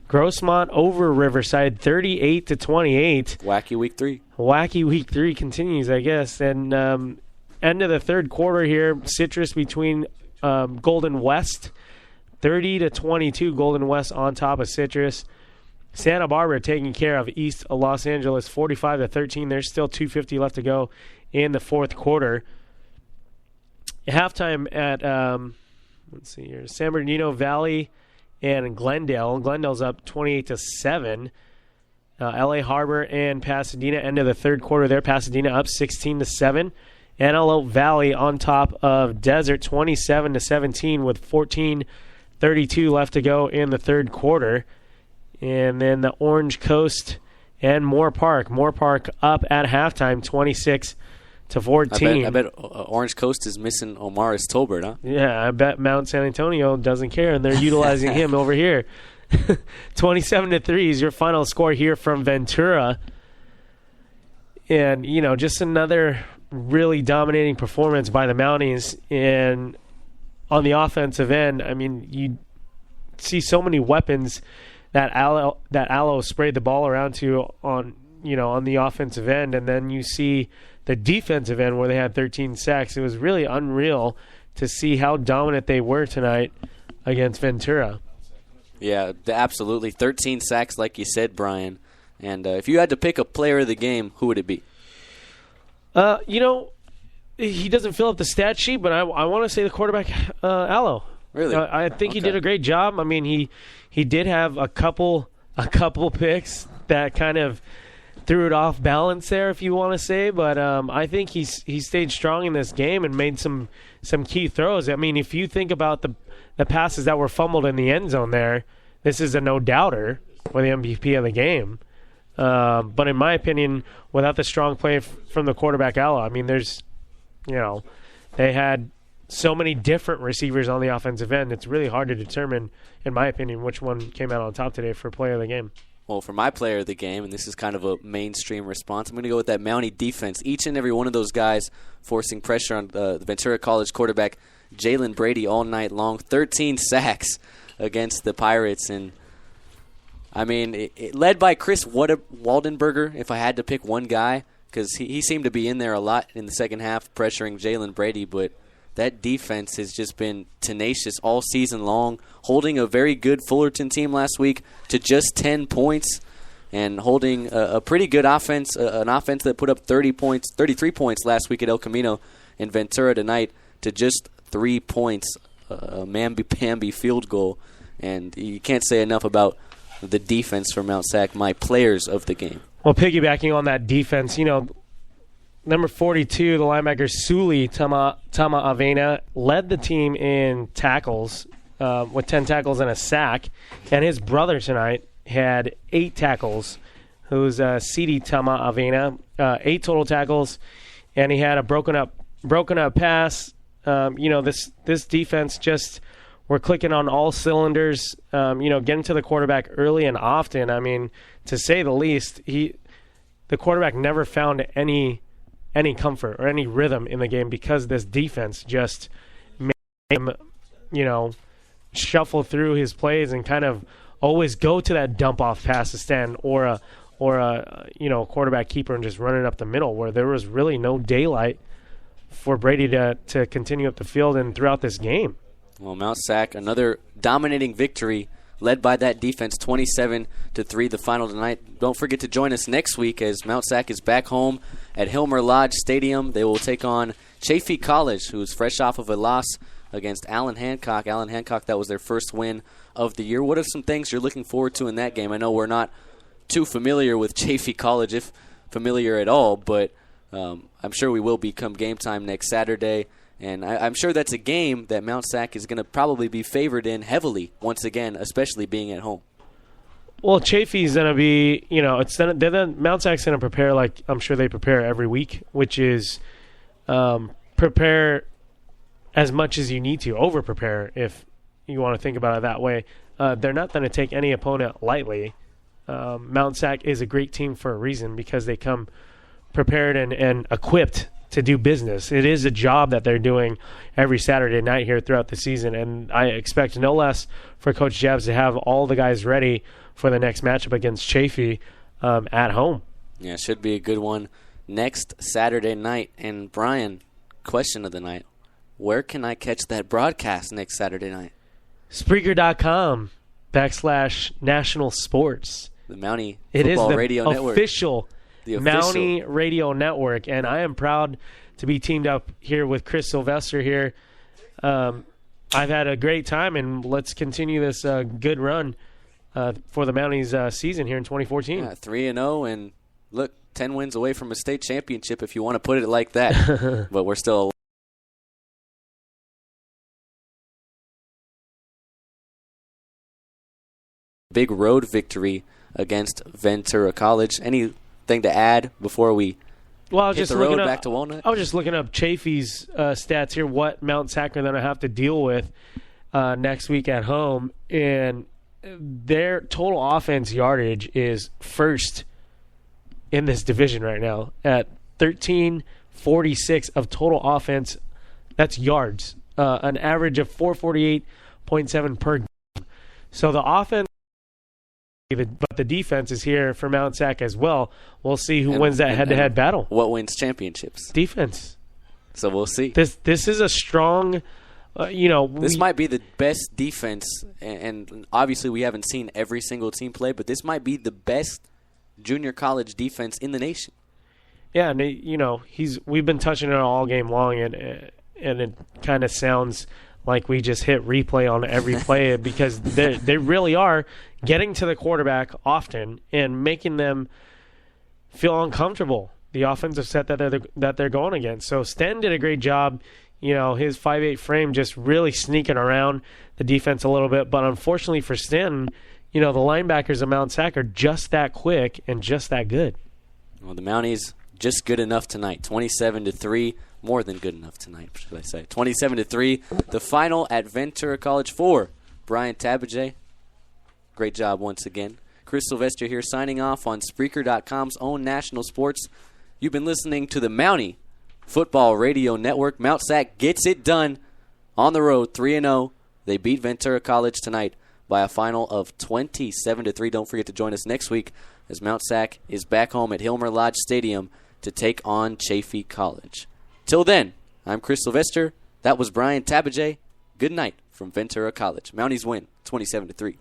Grossmont over Riverside, 38-28. Wacky week 3. Wacky week 3 continues, I guess. And end of the third quarter here, Citrus between Golden West, 30-22. Golden West on top of Citrus. Santa Barbara taking care of East Los Angeles, 45-13. There's still 2:50 left to go in the fourth quarter. Halftime at let's see here, San Bernardino Valley and Glendale. Glendale's up 28-7. LA Harbor and Pasadena, end of the third quarter there. Pasadena up 16-7. Antelope Valley on top of Desert, 27-17 with 14:32 left to go in the third quarter. And then the Orange Coast and Moore Park. Moore Park up at halftime, 26-14. I bet Orange Coast is missing Omaris Tolbert, huh? Yeah, I bet Mount San Antonio doesn't care, and they're utilizing him over here. 27-3 is your final score here from Ventura. And, just another really dominating performance by the Mounties. And on the offensive end, I mean, you see so many weapons that Aloe sprayed the ball around to on the offensive end, and then you see the defensive end where they had 13 sacks. It was really unreal to see how dominant they were tonight against Ventura. Yeah, absolutely. 13 sacks, like you said, Brian. And if you had to pick a player of the game, who would it be? He doesn't fill up the stat sheet, but I want to say the quarterback, Aloe. Really? I think he did a great job. I mean, he did have a couple picks that kind of threw it off balance there, if you want to say. But I think he stayed strong in this game and made some key throws. I mean, if you think about the passes that were fumbled in the end zone there, this is a no-doubter for the MVP of the game. But in my opinion, without the strong play from the quarterback, Aloe, I mean, they had so many different receivers on the offensive end. It's really hard to determine, in my opinion, which one came out on top today for player of the game. Well, for my player of the game, and this is kind of a mainstream response, I'm going to go with that Mountie defense. Each and every one of those guys forcing pressure on the Ventura College quarterback, Jalen Brady, all night long. 13 sacks against the Pirates. And, I mean, it led by Chris Waldenberger, if I had to pick one guy, because he seemed to be in there a lot in the second half pressuring Jalen Brady, but that defense has just been tenacious all season long, holding a very good Fullerton team last week to just 10 points and holding a pretty good offense, an offense that put up 33 points last week at El Camino, and Ventura tonight to just 3 points, a mamby-pamby field goal. And you can't say enough about the defense for Mount SAC, my players of the game. Well, piggybacking on that defense, number 42, the linebacker Suli Tama Avena, led the team in tackles with 10 tackles and a sack. And his brother tonight had 8 tackles, who's Sidi Tama Avena, 8 total tackles. And he had a broken up pass. This defense just were clicking on all cylinders, getting to the quarterback early and often. I mean, to say the least, the quarterback never found any comfort or any rhythm in the game because this defense just made him, shuffle through his plays and kind of always go to that dump-off pass to stand or a quarterback keeper and just run it up the middle where there was really no daylight for Brady to continue up the field and throughout this game. Well, Mount SAC, another dominating victory led by that defense, 27-3, the final tonight. Don't forget to join us next week as Mount SAC is back home at Hilmer Lodge Stadium. They will take on Chaffee College, who's fresh off of a loss against Allen Hancock. Allen Hancock, that was their first win of the year. What are some things you're looking forward to in that game? I know we're not too familiar with Chaffee College, if familiar at all, but I'm sure we will be come game time next Saturday. And I'm sure that's a game that Mount SAC is going to probably be favored in heavily once again, especially being at home. Well, Chaffee's going to be, Mount SAC's going to prepare like I'm sure they prepare every week, which is prepare as much as you need to, over-prepare if you want to think about it that way. They're not going to take any opponent lightly. Mount SAC is a great team for a reason because they come prepared and equipped to do business. It is a job that they're doing every Saturday night here throughout the season, and I expect no less for Coach Jabs to have all the guys ready for the next matchup against Chaffee at home. Yeah, it should be a good one next Saturday night. And Brian, question of the night, where can I catch that broadcast next Saturday night? Spreaker.com/National Sports. The Mountie It is Football the Radio Network. official Mountie Radio Network, and I am proud to be teamed up here with Chris Sylvester here. I've had a great time, and let's continue this good run for the Mounties season here in 2014. Yeah, 3-0, and look, 10 wins away from a state championship if you want to put it like that. But we're still big road victory against Ventura College. Anything to add before we hit the road back to Walnut? I was just looking up Chaffee's stats here, what Mount SAC are going to have to deal with next week at home, and their total offense yardage is first in this division right now at 1346 of total offense. That's yards, an average of 448.7 per game. So the offense, but the defense is here for Mount SAC as well. We'll see who wins that head-to-head battle. What wins championships? Defense. So we'll see. This is a strong, this might be the best defense, and obviously we haven't seen every single team play, but this might be the best junior college defense in the nation. Yeah, and we've been touching it all game long, and it kind of sounds like we just hit replay on every play because they really are getting to the quarterback often and making them feel uncomfortable, the offensive set that they're going against. So Sten did a great job, his 5'8" frame just really sneaking around the defense a little bit. But unfortunately for Sten, the linebackers of Mount SAC are just that quick and just that good. Well, the Mounties just good enough tonight, 27-3. More than good enough tonight, should I say. 27-3, the final at Ventura College for Brian Tabajay. Great job once again. Chris Sylvester here signing off on Spreaker.com's own national sports. You've been listening to the Mountie Football Radio Network. Mount SAC gets it done on the road, 3-0. They beat Ventura College tonight by a final of 27-3. Don't forget to join us next week as Mount SAC is back home at Hilmer Lodge Stadium to take on Chaffee College. Till then, I'm Chris Sylvester. That was Brian Tabajay. Good night from Ventura College. Mounties win 27-3.